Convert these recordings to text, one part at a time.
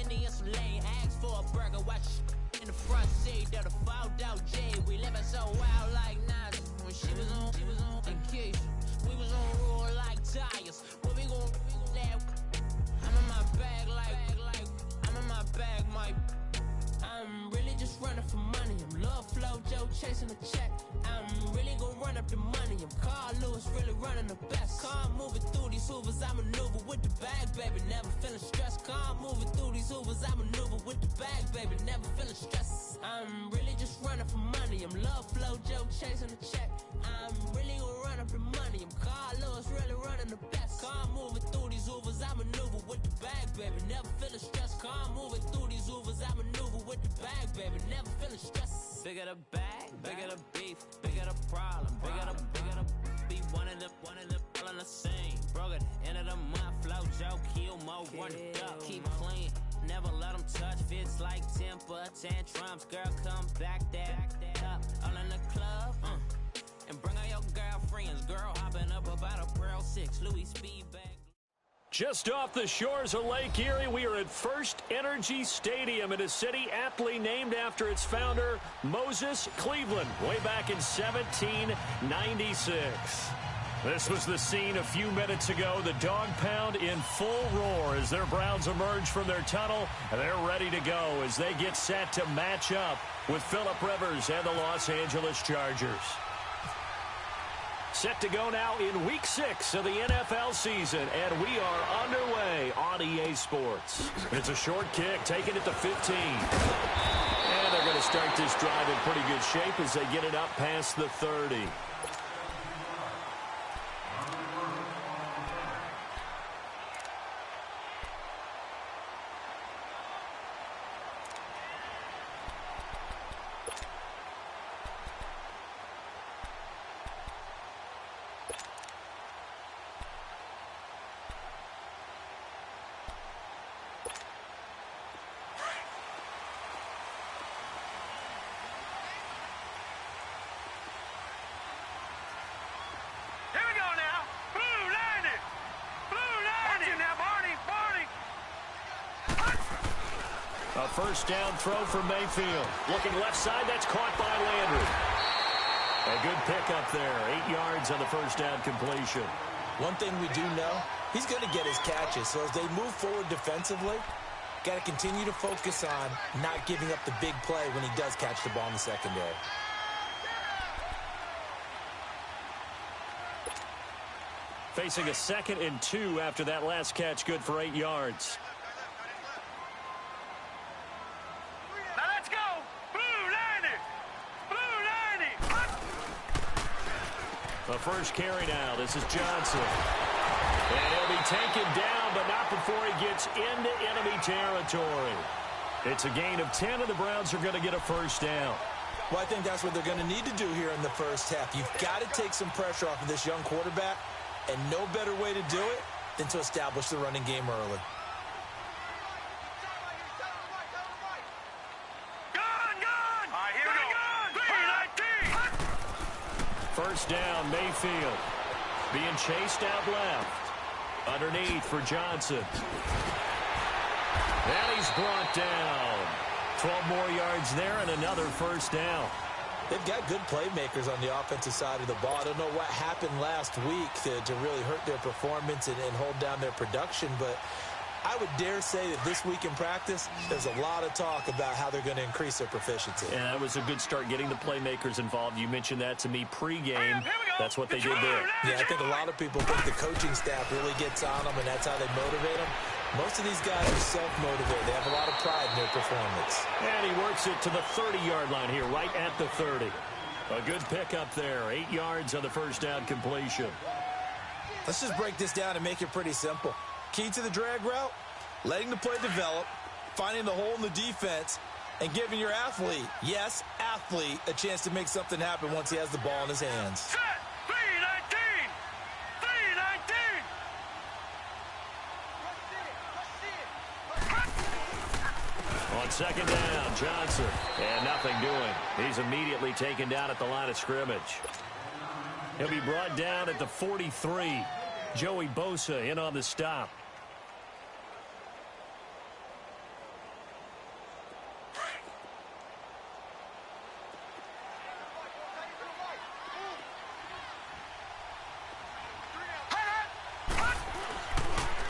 money and some lane. Ask for a burger, watch in the front seat of the fouled out J. We living so wild like Nas. When she was on vacation, we was on roll like tires. What we gon' that? I'm in my bag like I'm in my bag, Mike. I'm really just running for money. I'm Love Flow Joe chasing a check. I'm really gon' run up the money. I'm Carl Lewis, really running the best. Car moving through these hoovers, I maneuver with the bag, baby. Never feeling stressed. Car moving through these hoovers, I maneuver with the bag, baby. Never feeling stressed. I'm really just running for money. I'm Love Flow Joe chasing a check. I'm really gon' run up the money. I'm Carl Lewis, really running the best. Car moving through these hoovers, I maneuver with the bag, baby. Never feeling stressed. Car moving through these hoovers, I maneuver with the bag, baby. Never feeling stressed. Bigger the bag, bigger the beef, bigger the problem, bigger the be one of the all in the same. Broke at the end of the month, Flow Joe, kill more, run it up, keep clean. Never let them touch, fits like temper tantrums. Girl, come back that up, all in the club, and bring all your girlfriends. Girl, hopping up about a Pearl 6, Louis speed bag. Just off the shores of Lake Erie, we are at First Energy Stadium in a city aptly named after its founder, Moses Cleveland, way back in 1796. This was the scene a few minutes ago. The Dog Pound in full roar as their Browns emerge from their tunnel. They're ready to go as they get set to match up with Phillip Rivers and the Los Angeles Chargers. Set to go now in Week 6 of the NFL season, and we are underway on EA Sports. It's a short kick, taking it to 15. And they're going to start this drive in pretty good shape as they get it up past the 30. A first down throw for Mayfield. Looking left side, that's caught by Landry. A good pickup there. 8 yards on the first down completion. One thing we do know, he's going to get his catches. So as they move forward defensively, got to continue to focus on not giving up the big play when he does catch the ball in the secondary. Facing a 2nd and 2 after that last catch, good for 8 yards. The first carry now. This is Johnson. And he'll be taken down, but not before he gets into enemy territory. It's a gain of 10, and the Browns are going to get a first down. Well, I think that's what they're going to need to do here in the first half. You've got to take some pressure off of this young quarterback, and no better way to do it than to establish the running game early. First down, Mayfield. Being chased out left. Underneath for Johnson. And he's brought down. 12 more yards there and another first down. They've got good playmakers on the offensive side of the ball. I don't know what happened last week to really hurt their performance and hold down their production, but I would dare say that this week in practice, there's a lot of talk about how they're going to increase their proficiency. Yeah, that was a good start getting the playmakers involved. You mentioned that to me pregame. That's what they did there. Yeah, I think a lot of people think the coaching staff really gets on them, and that's how they motivate them. Most of these guys are self-motivated. They have a lot of pride in their performance. And he works it to the 30-yard line here, right at the 30. A good pickup there. 8 yards on the first down completion. Let's just break this down and make it pretty simple. Key to the drag route, letting the play develop, finding the hole in the defense, and giving your athlete, yes, athlete, a chance to make something happen once he has the ball in his hands. Set! 319! 319! On second down, Johnson. And nothing doing. He's immediately taken down at the line of scrimmage. He'll be brought down at the 43. Joey Bosa in on the stop.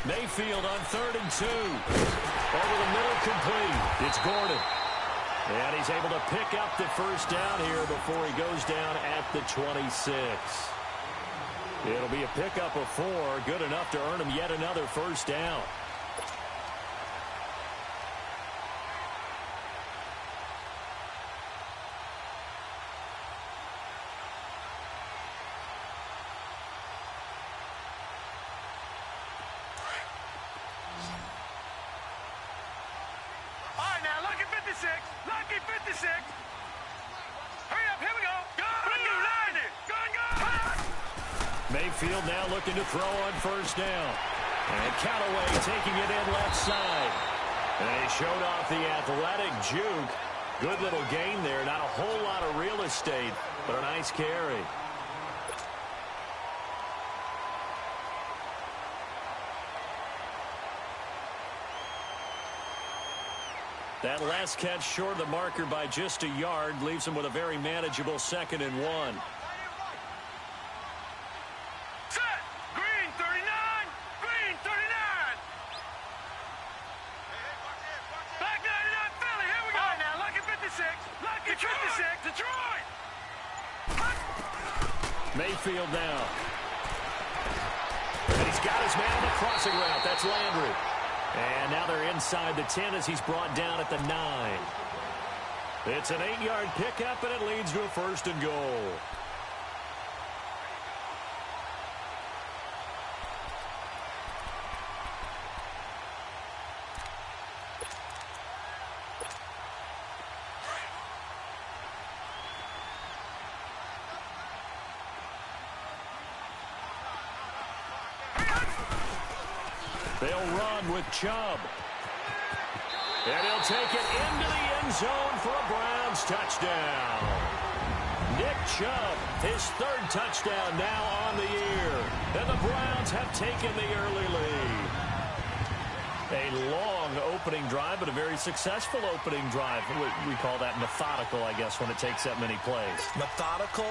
Mayfield on 3rd and 2. Over the middle, complete. It's Gordon. And he's able to pick up the first down here before he goes down at the 26. It'll be a pickup of 4, good enough to earn him yet another first down. Lucky 56. Hurry up, here we go. Go. Mayfield now looking to throw on first down. And Callaway taking it in left side. And he showed off the athletic juke. Good little gain there. Not a whole lot of real estate, but a nice carry. That last catch short of the marker by just a yard leaves him with a very manageable 2nd and 1. Set. Green 39. Green 39. Back 99 Philly. Here we go. All right, now lucky 56. Lucky Detroit. 56. Detroit. Mayfield now. And he's got his man on the crossing route. That's Landry. And now they're inside the 10 as he's brought down at the 9. It's an 8-yard pickup, and it leads to a 1st and goal. They'll run with Chubb. And he'll take it into the end zone for a Browns touchdown. Nick Chubb, his 3rd touchdown now on the year. And the Browns have taken the early lead. A long opening drive, but a very successful opening drive. We call that methodical, I guess, when it takes that many plays. Methodical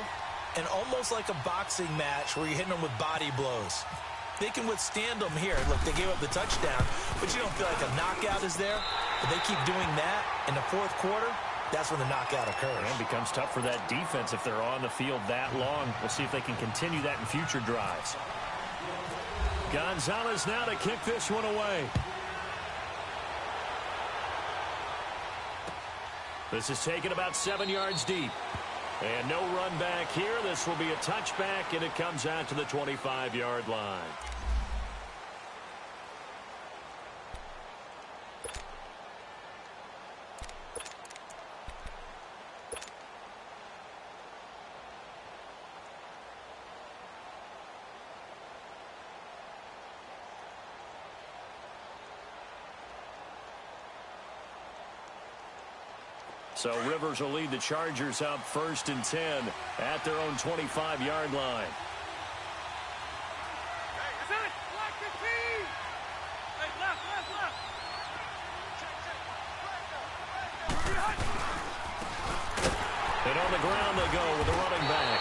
and almost like a boxing match where you're hitting them with body blows. They can withstand them here. Look, they gave up the touchdown, but you don't feel like a knockout is there. But they keep doing that in the 4th quarter. That's when the knockout occurs. And it becomes tough for that defense if they're on the field that long. We'll see if they can continue that in future drives. Gonzalez now to kick this one away. This is taken about 7 yards deep. And no run back here. This will be a touchback, and it comes out to the 25-yard line. So Rivers will lead the Chargers up 1st and 10 at their own 25-yard line. And on the ground they go with the running back.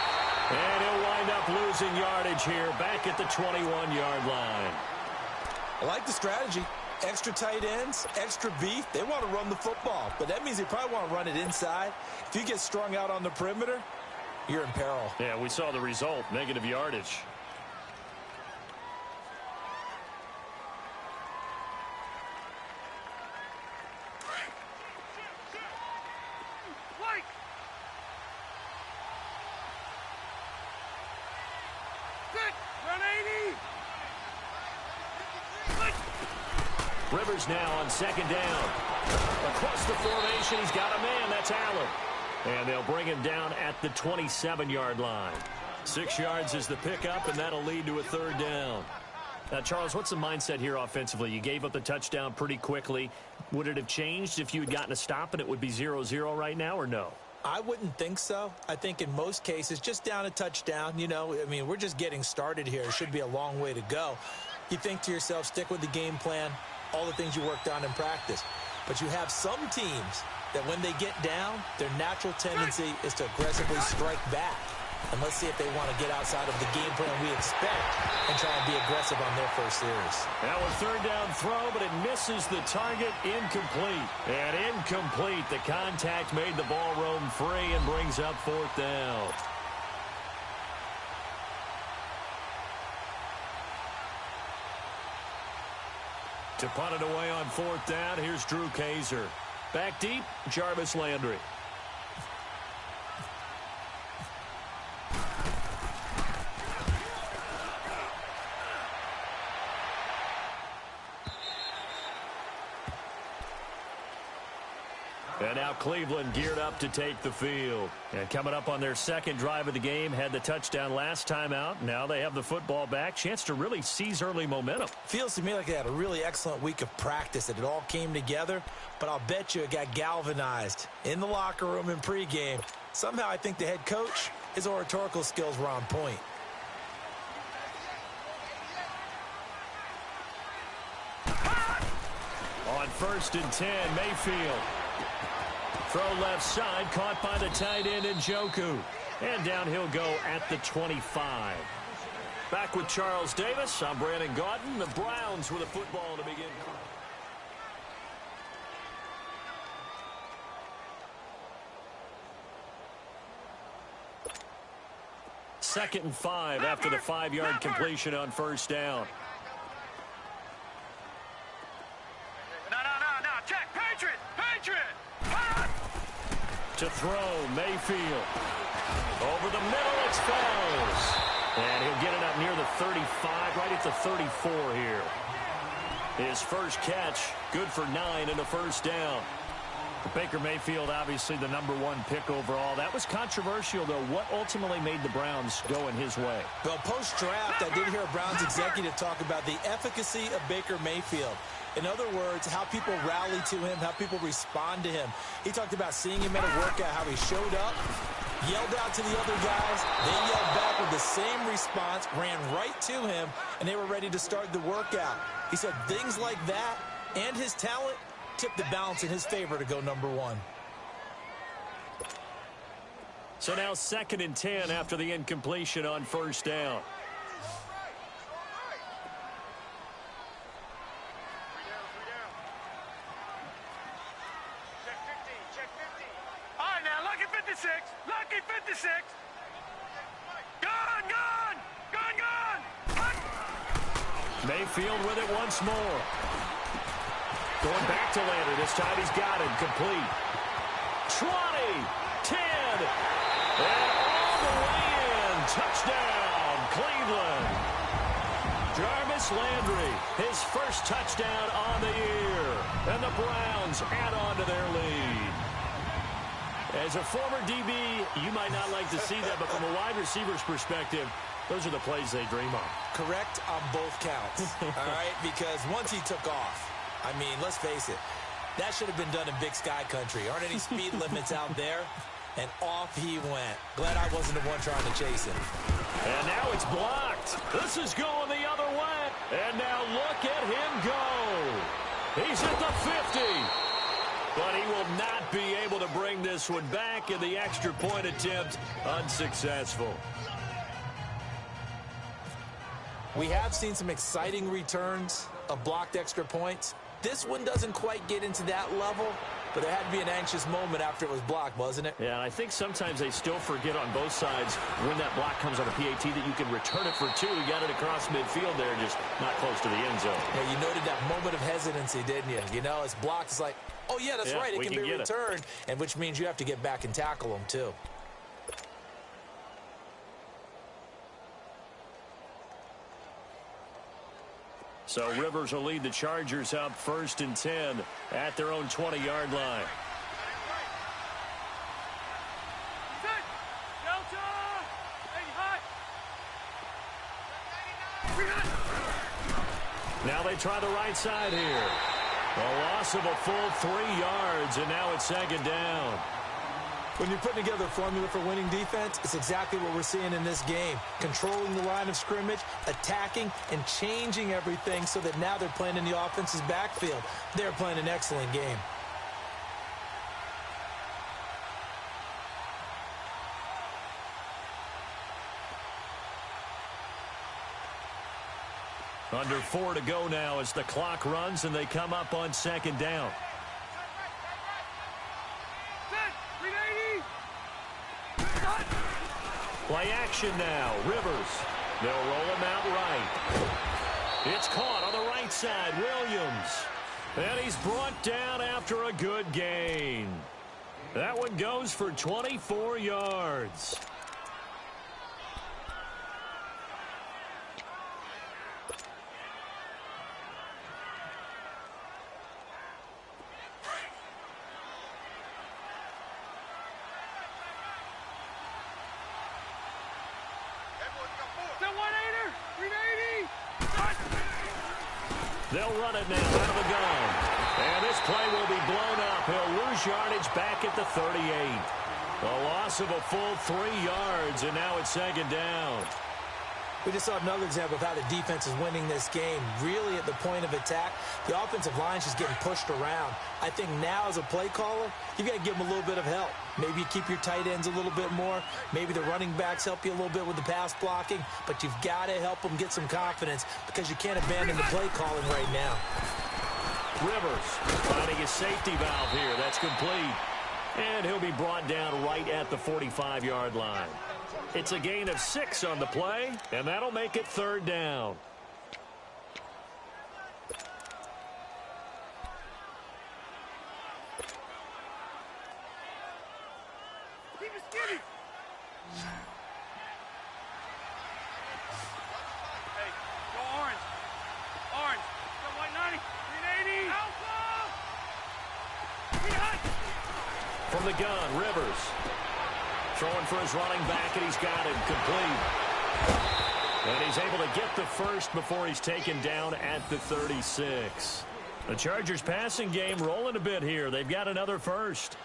And he'll wind up losing yardage here back at the 21-yard line. I like the strategy. Extra tight ends, extra beef. They want to run the football, but that means they probably want to run it inside. If you get strung out on the perimeter, you're in peril. Yeah, we saw the result, negative yardage. Rivers now on 2nd down. Across the formation, he's got a man. That's Allen. And they'll bring him down at the 27-yard line. 6 yards is the pickup, and that'll lead to a 3rd down. Now, Charles, what's the mindset here offensively? You gave up the touchdown pretty quickly. Would it have changed if you had gotten a stop and it would be 0-0 right now, or no? I wouldn't think so. I think in most cases, just down a touchdown, you know, I mean, we're just getting started here. It should be a long way to go. You think to yourself, stick with the game plan, all the things you worked on in practice. But you have some teams that when they get down, their natural tendency is to aggressively strike back. And let's see if they want to get outside of the game plan we expect and try and be aggressive on their first series. Now a third down throw, but it misses the target. Incomplete. And incomplete. The contact made the ball roam free and brings up fourth down. To punt it away on fourth down, here's Drew Kaiser. Back deep, Jarvis Landry. And now Cleveland geared up to take the field. And coming up on their second drive of the game, had the touchdown last time out. Now they have the football back. Chance to really seize early momentum. Feels to me like they had a really excellent week of practice, that it all came together. But I'll bet you it got galvanized in the locker room in pregame. Somehow I think the head coach, his oratorical skills were on point. On 1st and 10, Mayfield. Throw left side, caught by the tight end Njoku. And down he'll go at the 25. Back with Charles Davis. I'm Brandon Gaudin. The Browns with a football to begin. Second and 5 after the 5-yard completion on first down. No. Check. Patriot. To throw, Mayfield. Over the middle, it's Fells. And he'll get it up near the 35, right at the 34 here. His first catch, good for 9 and a first down. Baker Mayfield, obviously the #1 pick overall. That was controversial, though. What ultimately made the Browns go in his way? Well, post-draft, I did hear a Browns executive talk about the efficacy of Baker Mayfield. In other words, how people rally to him, how people respond to him. He talked about seeing him at a workout, how he showed up, yelled out to the other guys, they yelled back with the same response, ran right to him, and they were ready to start the workout. He said things like that and his talent tipped the balance in his favor to go #1. So now 2nd and 10 after the incompletion on first down. Check 50. All right, now, lucky 56. Gone. Mayfield with it once more. Going back to Landry. This time he's got him complete. 20, 10, and all the way in. Touchdown, Cleveland. Jarvis Landry, his first touchdown on the year. And the Browns add on to their lead. As a former DB, you might not like to see that, but from a wide receiver's perspective, those are the plays they dream of. Correct on both counts, all right? Because once he took off, I mean, let's face it, that should have been done in Big Sky Country. Aren't any speed limits out there? And off he went. Glad I wasn't the one trying to chase him. And now it's blocked. This is going the other way. And now look at him go. He's at the 50. But he will not be able to bring this one back, and the extra point attempt unsuccessful. We have seen some exciting returns of blocked extra points. This one doesn't quite get into that level, but it had to be an anxious moment after it was blocked, wasn't it? Yeah, and I think sometimes they still forget on both sides when that block comes on a PAT that you can return it for 2. You got it across midfield there, just not close to the end zone. Yeah, you noted that moment of hesitancy, didn't you? You know, it's blocked. It's like, oh, yeah, that's right. It can be returned, and which means you have to get back and tackle them, too. So Rivers will lead the Chargers up 1st and 10 at their own 20-yard line. Now they try the right side here. A loss of a full 3 yards, and now it's 2nd down. When you're putting together a formula for winning defense, it's exactly what we're seeing in this game. Controlling the line of scrimmage, attacking, and changing everything so that now they're playing in the offense's backfield. They're playing an excellent game. Under 4 to go now as the clock runs and they come up on second down. Play action now. Rivers. They'll roll him out right. It's caught on the right side. Williams. And he's brought down after a good gain. That one goes for 24 yards. They'll run it now out of the gun. And this play will be blown up. He'll lose yardage back at the 38. A loss of a full 3 yards, and now it's second down. We just saw another example of how the defense is winning this game. Really at the point of attack, the offensive line's just getting pushed around. I think now as a play caller, you got to give them a little bit of help. Maybe you keep your tight ends a little bit more. Maybe the running backs help you a little bit with the pass blocking. But you've got to help them get some confidence because you can't abandon the play calling right now. Rivers finding a safety valve here. That's complete. And he'll be brought down right at the 45-yard line. It's a gain of 6 on the play, and that'll make it third down. Keep it skinny. Hey, go orange. Orange. Go white 90. 380. Alpha. From the gun, Rivers. Throwing for his running back, and he's got it complete. And he's able to get the first before he's taken down at the 36. The Chargers passing game rolling a bit here. They've got another first.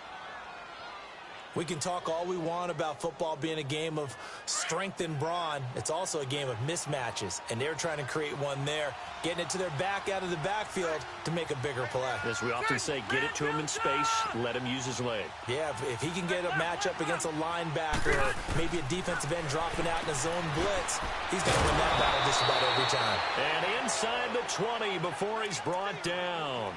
We can talk all we want about football being a game of strength and brawn. It's also a game of mismatches, and they're trying to create one there, getting it to their back out of the backfield to make a bigger play. As we often say, get it to him in space, let him use his leg. Yeah, if he can get a matchup against a linebacker or maybe a defensive end dropping out in a zone blitz, he's going to win that battle just about every time. And inside the 20 before he's brought down.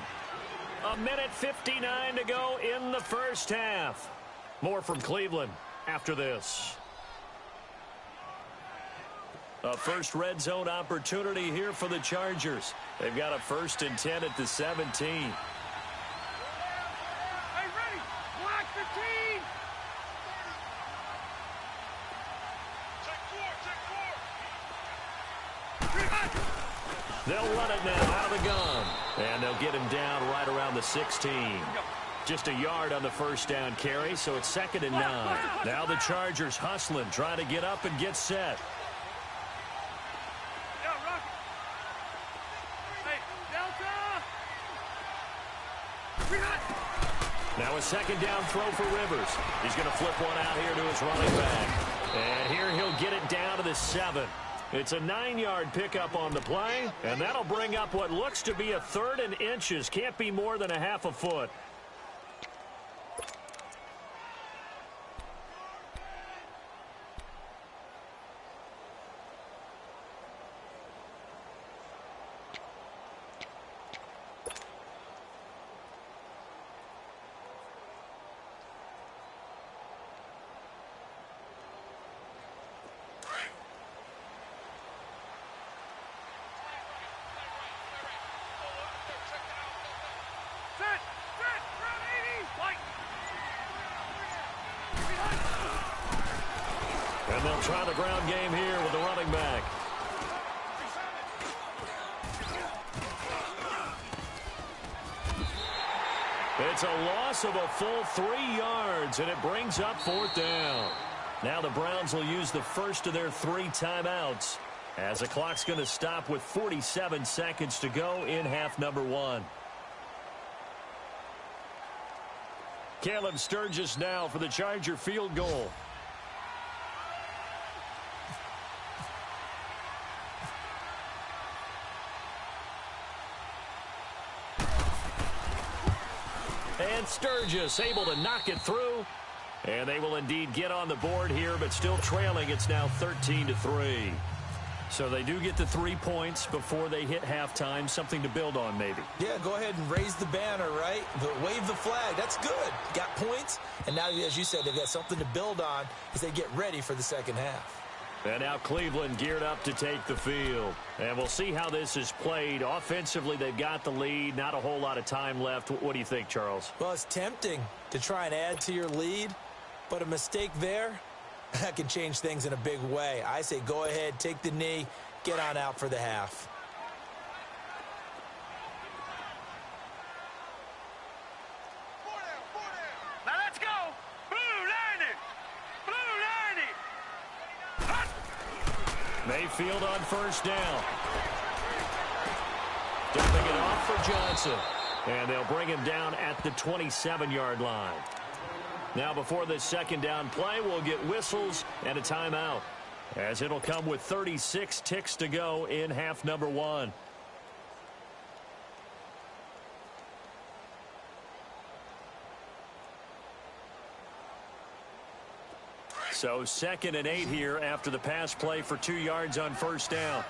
1:59 to go in the first half. More from Cleveland after this. A first red zone opportunity here for the Chargers. They've got a 1st and 10 at the 17. Hey, ready. Block 15. Check 4. They'll run it now out of the gun. And they'll get him down right around the 16. Just a yard on the first down carry, so it's 2nd and 9. Now the Chargers hustling, trying to get up and get set. Yeah, Rocket. Hey, Delta. Now a 2nd down throw for Rivers. He's going to flip one out here to his running back. And here he'll get it down to the 7. It's a 9-yard pickup on the play, and that'll bring up what looks to be a 3rd and inches. Can't be more than a half a foot. And they'll try the ground game here with the running back. It's a loss of a full 3 yards, and it brings up 4th down. Now the Browns will use the first of their 3 timeouts, as the clock's going to stop with 47 seconds to go in half number 1. Caleb Sturgis now for the Charger field goal. And Sturgis able to knock it through. And they will indeed get on the board here, but still trailing. It's now 13-3. So they do get the 3 points before they hit halftime, something to build on maybe. Yeah, go ahead and raise the banner, right? Wave the flag. That's good. Got points, and now, as you said, they've got something to build on as they get ready for the second half. And now Cleveland geared up to take the field. And we'll see how this is played. Offensively, they've got the lead. Not a whole lot of time left. What do you think, Charles? Well, it's tempting to try and add to your lead, but a mistake there, that can change things in a big way. I say go ahead, take the knee, get on out for the half. Now let's go. Blue lining. Mayfield on first down. Dumping it off for Johnson. And they'll bring him down at the 27-yard line. Now before this second down play, we'll get whistles and a timeout, as it'll come with 36 ticks to go in half number one. So 2nd and 8 here after the pass play for 2 yards on first down.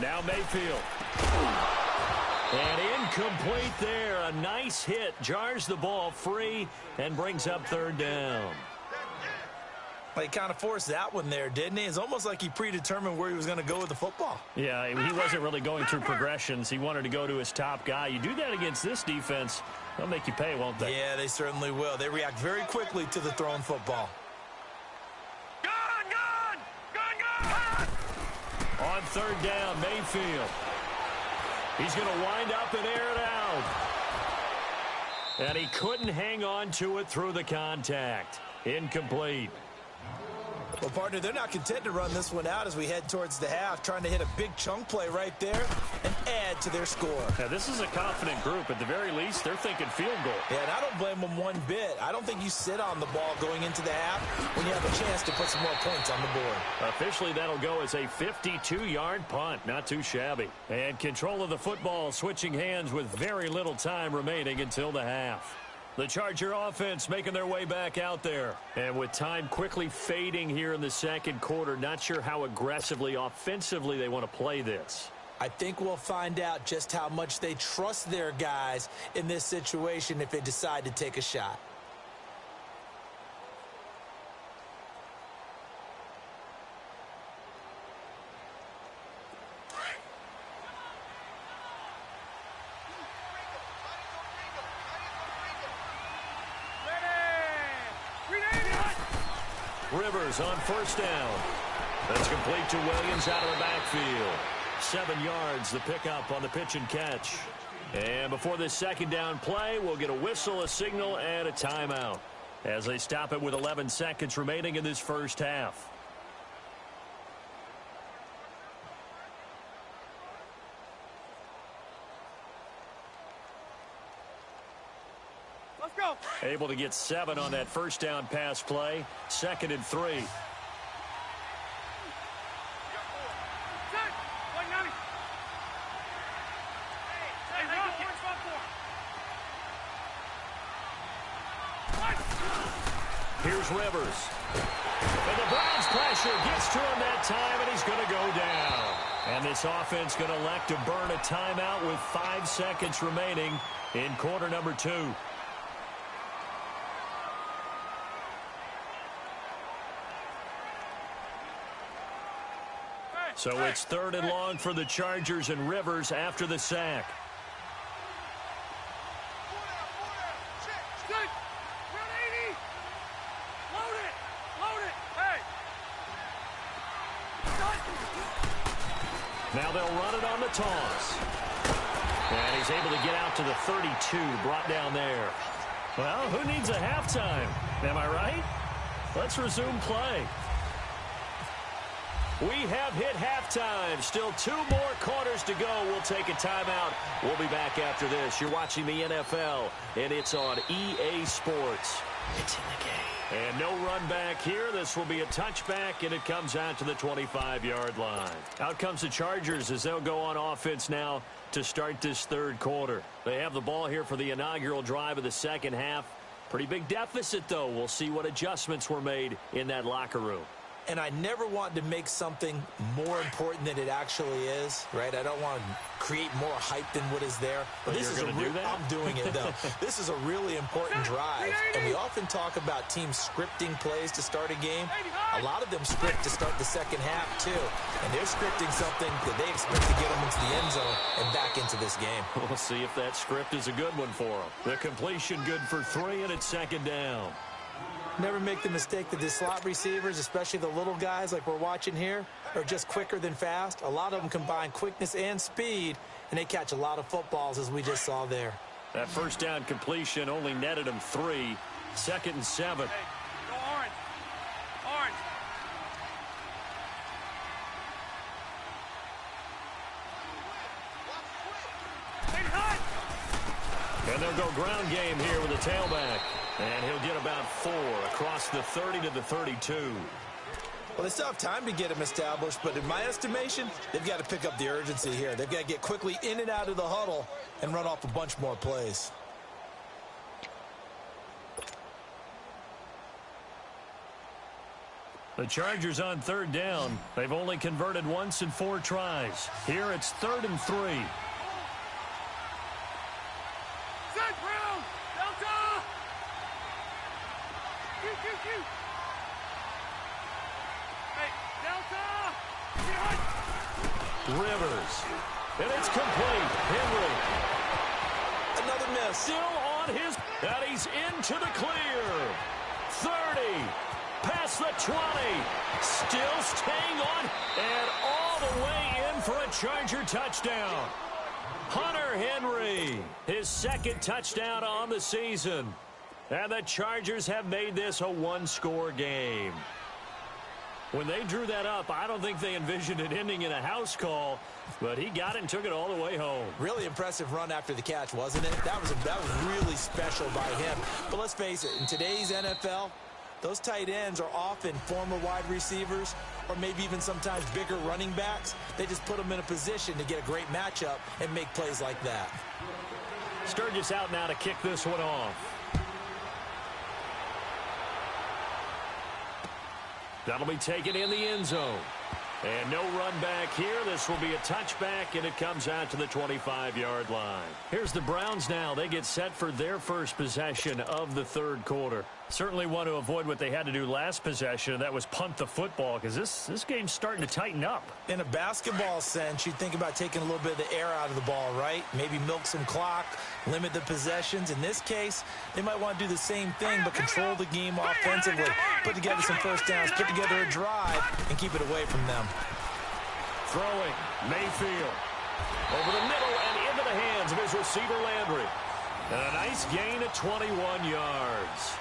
Now Mayfield. And incomplete there. A nice hit. Jars the ball free and brings up third down. Well, he kind of forced that one there, didn't he? It's almost like he predetermined where he was going to go with the football. Yeah, he wasn't really going through progressions. He wanted to go to his top guy. You do that against this defense, they'll make you pay, won't they? Yeah, they certainly will. They react very quickly to the thrown football. On third down, Mayfield. He's going to wind up and air it out. And he couldn't hang on to it through the contact. Incomplete. Well, partner, they're not content to run this one out as we head towards the half, trying to hit a big chunk play right there and add to their score. Now, this is a confident group. At the very least, they're thinking field goal. Yeah, and I don't blame them one bit. I don't think you sit on the ball going into the half when you have a chance to put some more points on the board. Officially, that'll go as a 52-yard punt. Not too shabby. And control of the football switching hands with very little time remaining until the half. The Charger offense making their way back out there. And with time quickly fading here in the second quarter, not sure how aggressively, offensively they want to play this. I think we'll find out just how much they trust their guys in this situation if they decide to take a shot. Rivers on first down. That's complete to Williams out of the backfield. 7 yards, the pickup on the pitch and catch. And before this second down play, we'll get a whistle, a signal, and a timeout as they stop it with 11 seconds remaining in this first half. Let's go. Able to get 7 on that first down pass play. 2nd and 3. Here's Rivers. And the Browns pressure gets to him that time, and he's going to go down. And this offense going to elect to burn a timeout with 5 seconds remaining in quarter number 2. So it's 3rd and long for the Chargers and Rivers after the sack. Now they'll run it on the toss. And he's able to get out to the 32, brought down there. Well, who needs a halftime? Am I right? Let's resume play. We have hit halftime. Still 2 more quarters to go. We'll take a timeout. We'll be back after this. You're watching the NFL, and it's on EA Sports. It's in the game. And no run back here. This will be a touchback, and it comes out to the 25-yard line. Out comes the Chargers as they'll go on offense now to start this third quarter. They have the ball here for the inaugural drive of the second half. Pretty big deficit, though. We'll see what adjustments were made in that locker room. And I never want to make something more important than it actually is, right? I don't want to create more hype than what is there. But this is a do that? I'm doing it, though. This is a really important drive. And we often talk about teams scripting plays to start a game. A lot of them script to start the second half, too. And they're scripting something that they expect to get them into the end zone and back into this game. We'll see if that script is a good one for them. The completion good for 3, and it's second down. Never make the mistake that the slot receivers, especially the little guys like we're watching here, are just quicker than fast. A lot of them combine quickness and speed, and they catch a lot of footballs, as we just saw there. That first down completion only netted them 3. 2nd and 7. Hey, go orange. Orange. Hey, hut. And they'll go ground game here with a tailback. And he'll get about 4 across the 30 to the 32. Well, they still have time to get him established, but in my estimation, they've got to pick up the urgency here. They've got to get quickly in and out of the huddle and run off a bunch more plays. The Chargers on 3rd down. They've only converted once in 4 tries. Here it's 3rd and 3. Set, Brown. Delta. Hey, Delta! Get hut! Rivers. And it's complete. Henry. Another miss. Still on his... And he's into the clear. 30. Past the 20. Still staying on. And all the way in for a Charger touchdown. Hunter Henry. His 2nd touchdown on the season. And the Chargers have made this a 1-score game. When they drew that up, I don't think they envisioned it ending in a house call, but he got it and took it all the way home. Really impressive run after the catch, wasn't it? That was really special by him. But let's face it, in today's NFL, those tight ends are often former wide receivers or maybe even sometimes bigger running backs. They just put them in a position to get a great matchup and make plays like that. Sturgis out now to kick this one off. That'll be taken in the end zone. And no run back here. This will be a touchback, and it comes out to the 25-yard line. Here's the Browns now. They get set for their first possession of the third quarter. Certainly want to avoid what they had to do last possession, and that was punt the football, because this game's starting to tighten up. In a basketball sense, you'd think about taking a little bit of the air out of the ball, right? Maybe milk some clock, limit the possessions. In this case, they might want to do the same thing, but control the game offensively. Put together some first downs, put together a drive, and keep it away from them. Throwing, Mayfield. Over the middle and into the hands of his receiver, Landry. And a nice gain of 21 yards.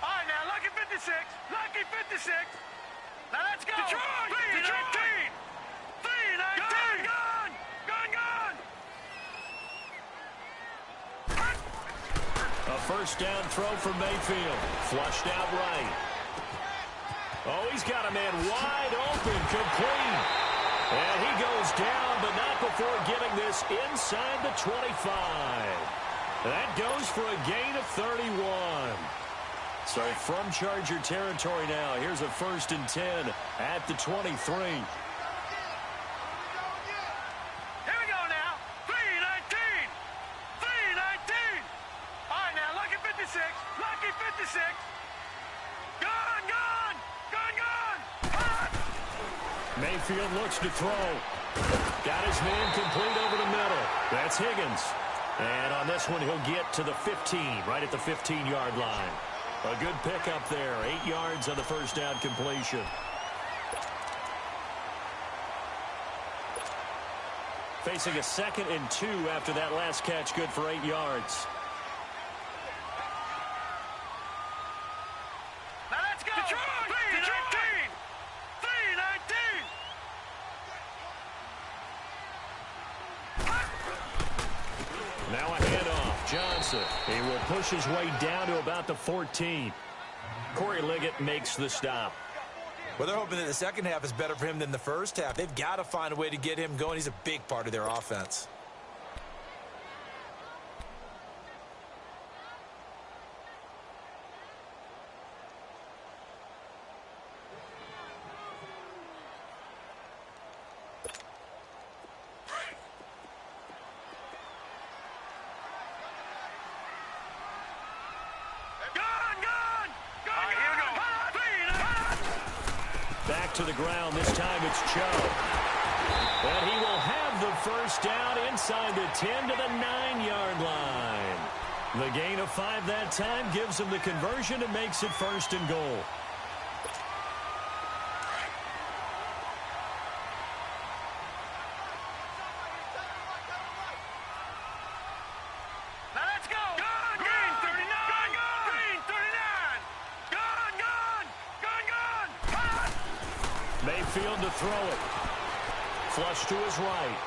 All right, now, lucky 56. Lucky 56. Now let's go. Detroit. 3-19. 3-19. Gun. A first down throw for Mayfield. Flushed out right. Oh, he's got a man wide open, complete. And he goes down, but not before getting this inside the 25. That goes for a gain of 31. So from Charger territory now, here's a 1st and 10 at the 23. Here we go now. 3-19. 3-19. All right, now, lucky 56. Lucky 56. Gun. Mayfield looks to throw. Got his man complete over the middle. That's Higgins. And on this one, he'll get to the 15, right at the 15-yard line. A good pickup there. 8 yards on the first down completion. Facing a 2nd and 2 after that last catch, good for 8 yards. Now let's go. Detroit. 3-19. 3-19. Now a handoff. Johnson. He will push his way down to about the 14. Corey Liggett makes the stop. Well, they're hoping that the second half is better for him than the first half. They've got to find a way to get him going. He's a big part of their offense. Back to the ground. This time it's Cho. And he will have the first down inside the 10 to the 9-yard line. The gain of 5 that time gives him the conversion and makes it 1st and goal. Now let's go. Gone. Green 39. Gone. Green 39. Gone. Mayfield to throw it. Flush to his right.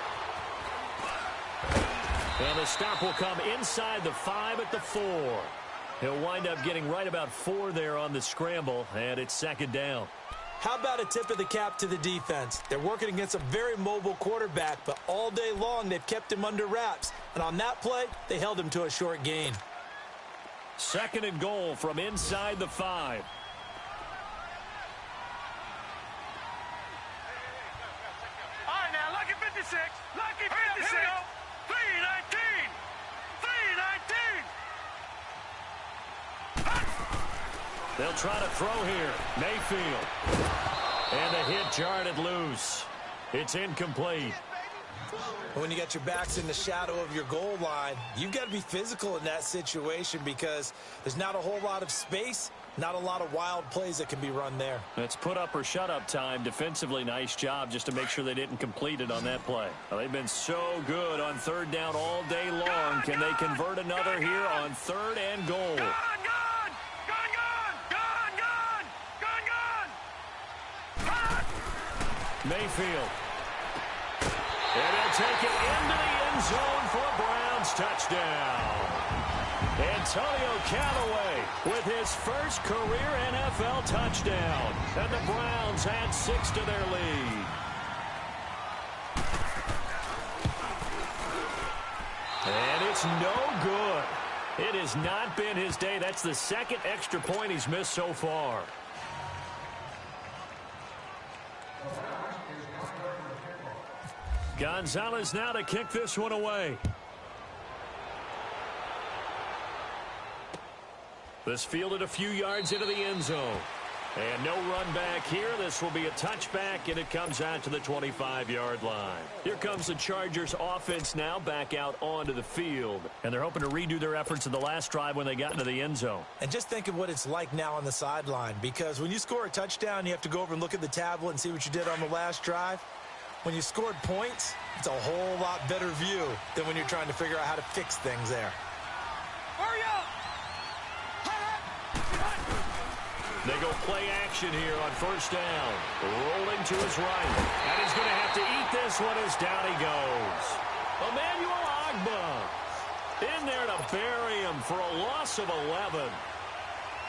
And the stop will come inside the 5 at the 4. He'll wind up getting right about 4 there on the scramble, and it's 2nd down. How about a tip of the cap to the defense? They're working against a very mobile quarterback, but all day long they've kept him under wraps. And on that play, they held him to a short gain. 2nd and goal from inside the 5. All right, now, lucky 56. Lucky 56. 3-19. 3-19. They'll try to throw here. Mayfield. And the hit jarred loose. It's incomplete. When you got your backs in the shadow of your goal line, you've got to be physical in that situation because there's not a whole lot of space, not a lot of wild plays that can be run there. It's put up or shut up time. Defensively, nice job just to make sure they didn't complete it on that play. Well, they've been so good on 3rd down all day long. Can they convert another here on 3rd and goal? Mayfield. And he'll take it into the end zone for a Browns touchdown. Antonio Callaway with his first career NFL touchdown. And the Browns add 6 to their lead. And it's no good. It has not been his day. That's the 2nd extra point he's missed so far. Gonzalez now to kick this one away. This fielded a few yards into the end zone. And no run back here. This will be a touchback, and it comes out to the 25-yard line. Here comes the Chargers offense now back out onto the field. And they're hoping to redo their efforts in the last drive when they got into the end zone. And just think of what it's like now on the sideline, because when you score a touchdown, you have to go over and look at the tablet and see what you did on the last drive. When you scored points, it's a whole lot better view than when you're trying to figure out how to fix things there. Hurry up! They go play action here on 1st down. Rolling to his right. And he's going to have to eat this one as down he goes. Emmanuel Ogbah in there to bury him for a loss of 11.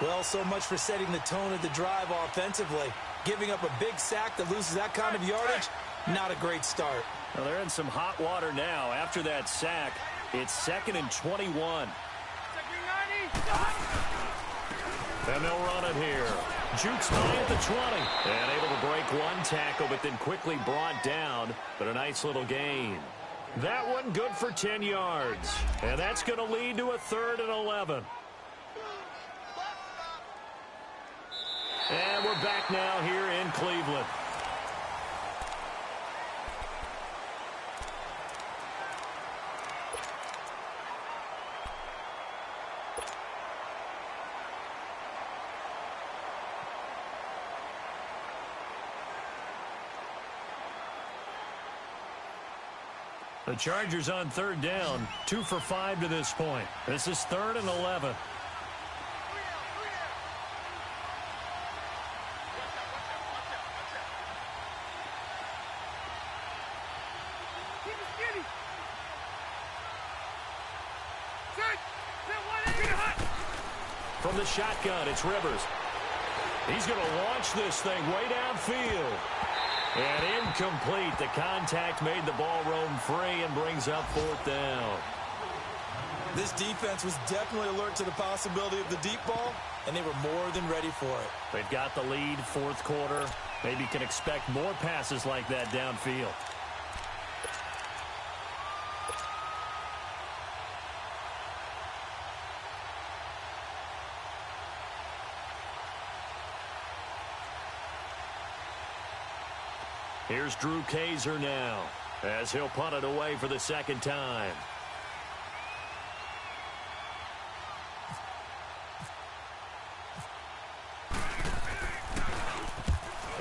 Well, so much for setting the tone of the drive offensively. Giving up a big sack that loses that kind of yardage, not a great start. Well, they're in some hot water now. After that sack, it's 2nd and 21. And they'll run it here. Jukes by at the 20. And able to break one tackle, but then quickly brought down. But a nice little gain. That one good for 10 yards. And that's going to lead to a 3rd and 11. And we're back now here in Cleveland. The Chargers on third down, 2 for 5 to this point. This is 3rd and 11. From the shotgun, it's Rivers. He's going to launch this thing way downfield. And incomplete. The contact made the ball roam free and brings up 4th down. This defense was definitely alert to the possibility of the deep ball, and they were more than ready for it. They've got the lead, 4th quarter. Maybe can expect more passes like that downfield. Here's Drew Kaiser now, as he'll punt it away for the 2nd time.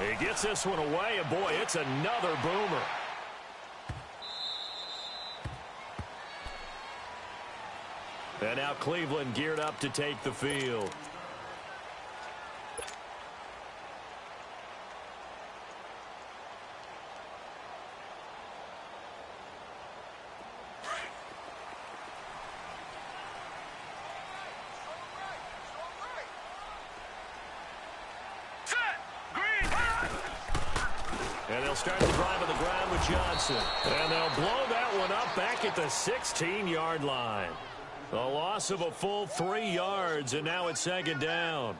He gets this one away, and boy, it's another boomer. And now Cleveland geared up to take the field. And they'll start the drive on the ground with Johnson. And they'll blow that one up back at the 16-yard line. The loss of a full 3 yards, and now it's 2nd down.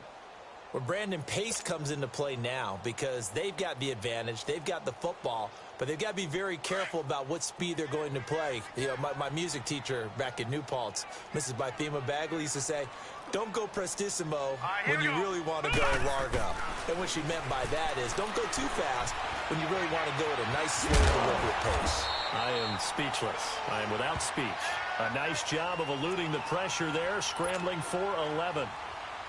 Well, Brandon, pace comes into play now because they've got the advantage. They've got the football, but they've got to be very careful about what speed they're going to play. You know, my music teacher back in New Paltz, Mrs. Bythema Bagley, used to say, don't go prestissimo when you really want to go largo. And what she meant by that is don't go too fast when you really want to go at a nice, slow, deliberate pace. I am speechless. I am without speech. A nice job of eluding the pressure there, scrambling for 11.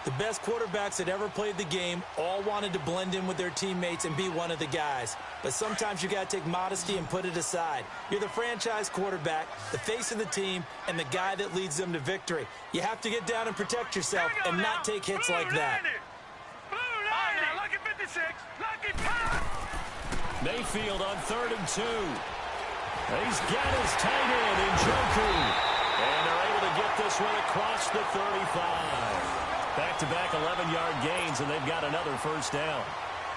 The best quarterbacks that ever played the game all wanted to blend in with their teammates and be one of the guys. But sometimes you got to take modesty and put it aside. You're the franchise quarterback, the face of the team, and the guy that leads them to victory. You have to get down and protect yourself and not take hits like that. Lucky 56. Lucky pop. Mayfield on 3rd and 2. He's got his tight end in Njoku. And they're able to get this one across the 35. Back-to-back 11-yard gains, and they've got another 1st down.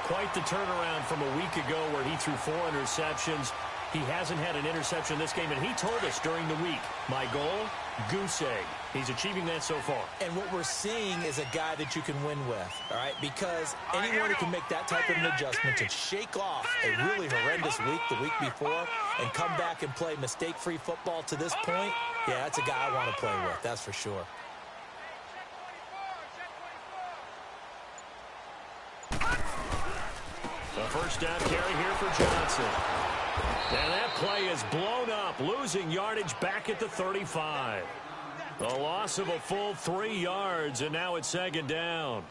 Quite the turnaround from a week ago where he threw 4 interceptions. He hasn't had an interception this game, and he told us during the week, my goal, goose egg. He's achieving that so far. And what we're seeing is a guy that you can win with, all right? Because anyone who can make that type of an adjustment to shake off a really horrendous week the week before and come back and play mistake-free football to this point, yeah, that's a guy I want to play with, that's for sure. The 1st down carry here for Johnson. And that play is blown up, losing yardage back at the 35. The loss of a full 3 yards, and now it's 2nd down.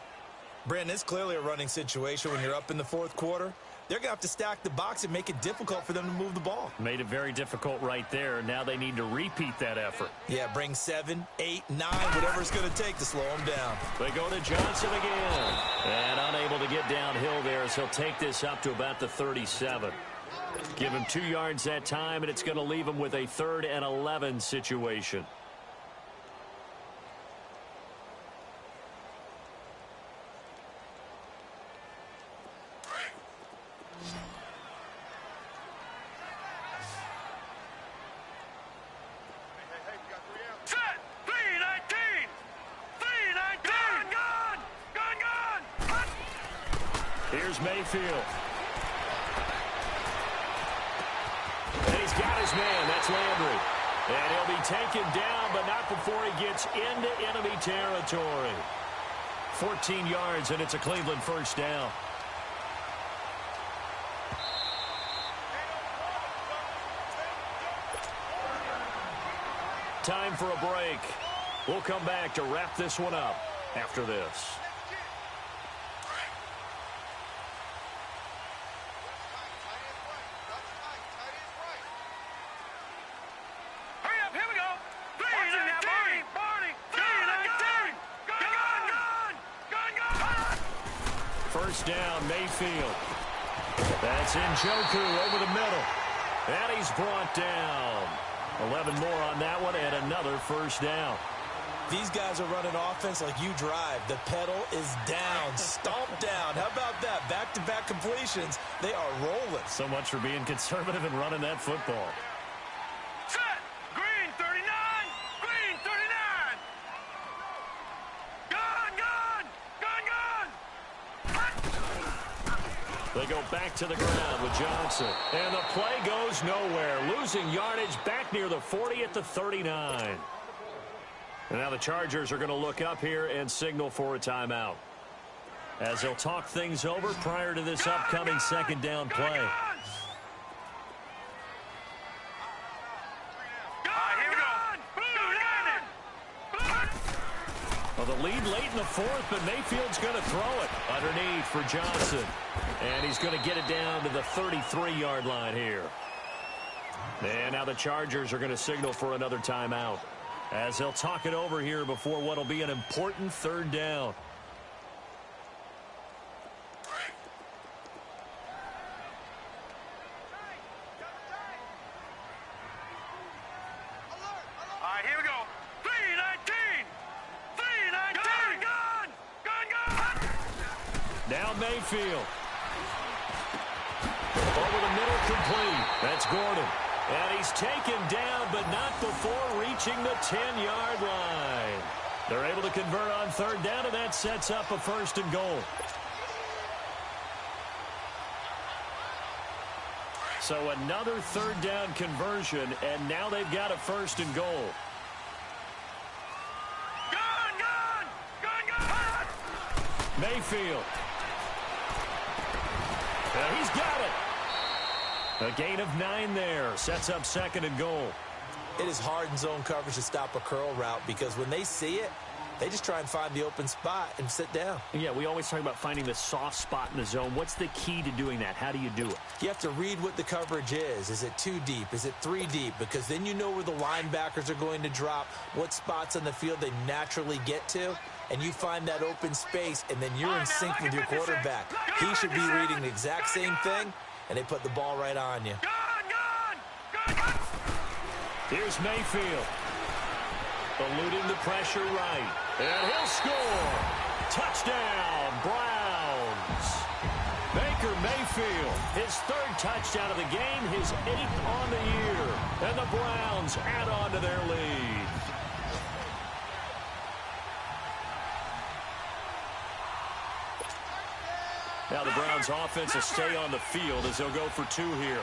Brandon, it's clearly a running situation when you're up in the 4th quarter. They're going to have to stack the box and make it difficult for them to move the ball. Made it very difficult right there. Now they need to repeat that effort. Yeah, bring 7, 8, 9, whatever it's going to take to slow them down. They go to Johnson again. And unable to get downhill there as he'll take this up to about the 37. Give him 2 yards that time, and it's going to leave him with a 3rd and 11 situation. Here's Mayfield. And he's got his man. That's Landry. And he'll be taken down, but not before he gets into enemy territory. 14 yards, and it's a Cleveland 1st down. Time for a break. We'll come back to wrap this one up after this. first down, Mayfield. That's Njoku over the middle. And he's brought down. 11 more on that one and another first down. These guys are running offense like you drive. The pedal is down, stomped down. How about that? Back-to-back completions. They are rolling. So much for being conservative and running that football. Set. Green 39. Green 39. Gun. They go back to the ground with Johnson. And the play goes nowhere. Losing yardage back near the 40 at the 39. And now the Chargers are going to look up here and signal for a timeout, as they'll talk things over prior to this upcoming second down play. Well, the lead late in the fourth, but Mayfield's going to throw it underneath for Johnson. And he's going to get it down to the 33-yard line here. And now the Chargers are going to signal for another timeout, as they'll talk it over here before what will be an important third down. All right, here we go. 3-19. 3-19. Gun. Down Mayfield. Over the middle, complete. That's Gordon. And he's taken down, but not before reaching the 10-yard line. They're able to convert on third down, and that sets up a first and goal. So another third down conversion, and now they've got a first and goal. Gun. Mayfield. And he's got it. A gain of 9 there. Sets up second and goal. It is hard in zone coverage to stop a curl route, because when they see it, they just try and find the open spot and sit down. Yeah, we always talk about finding the soft spot in the zone. What's the key to doing that? How do you do it? You have to read what the coverage is. Is it 2 deep? Is it 3 deep? Because then you know where the linebackers are going to drop, what spots on the field they naturally get to, and you find that open space, and then you're in sync with your quarterback. He should be reading the exact same thing, and they put the ball right on you. Gun. Here's Mayfield. Eluding the pressure right. And he'll score. Touchdown, Browns. Baker Mayfield, his 3rd touchdown of the game, his 8th on the year. And the Browns add on to their lead. Now the Browns offense will stay on the field as they'll go for 2 here.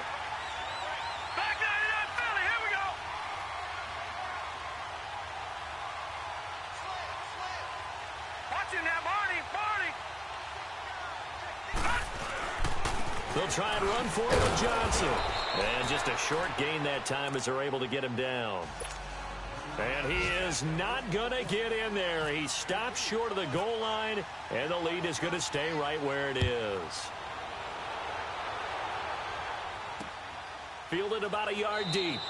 Back 99 Philly. Here we go. Watching that, Marty. They'll try and run for it with Johnson. And just a short gain that time as they're able to get him down. And he is not going to get in there. He stops short of the goal line, and the lead is going to stay right where it is. Fielded about a yard deep.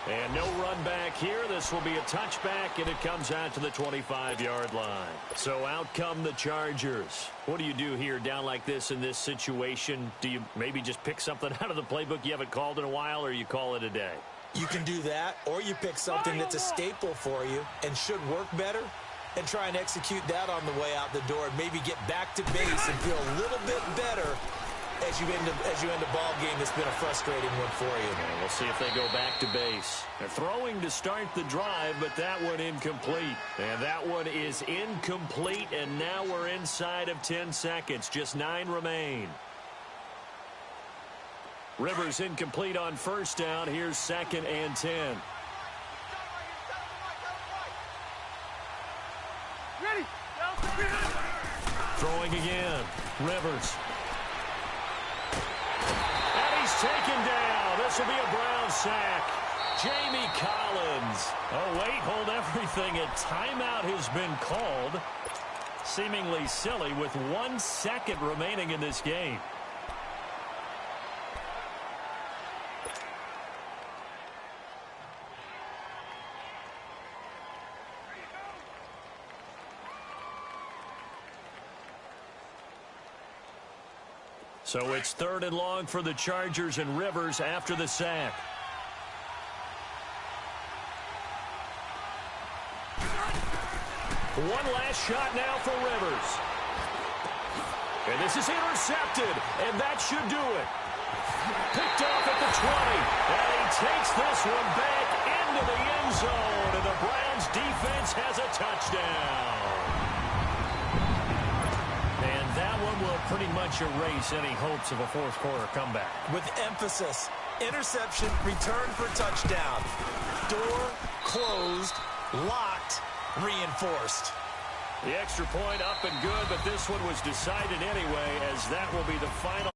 And no run back here. This will be a touchback, and it comes out to the 25-yard line. So out come the Chargers. What do you do here down like this in this situation? Do you maybe just pick something out of the playbook you haven't called in a while, or you call it a day? You can do that, or you pick something that's a staple for you and should work better, and try and execute that on the way out the door, and maybe get back to base and feel a little bit better as you end a ball game that's been a frustrating one for you. And we'll see if they go back to base. They're throwing to start the drive, but that one incomplete. And that one is incomplete, and now we're inside of 10 seconds. Just 9 remain. Rivers incomplete on first down. Here's 2nd and 10. Ready. Throwing again. Rivers. And he's taken down. This will be a Brown sack. Jamie Collins. Oh, wait, hold everything. A timeout has been called. Seemingly silly with 1 second remaining in this game. So it's 3rd and long for the Chargers, and Rivers after the sack. One last shot now for Rivers. And this is intercepted, and that should do it. Picked off at the 20, and he takes this one back into the end zone, and the Browns defense has a touchdown. And that one will pretty much erase any hopes of a fourth-quarter comeback. With emphasis, interception, return for touchdown. Door closed, locked, reinforced. The extra point up and good, but this one was decided anyway, as that will be the final.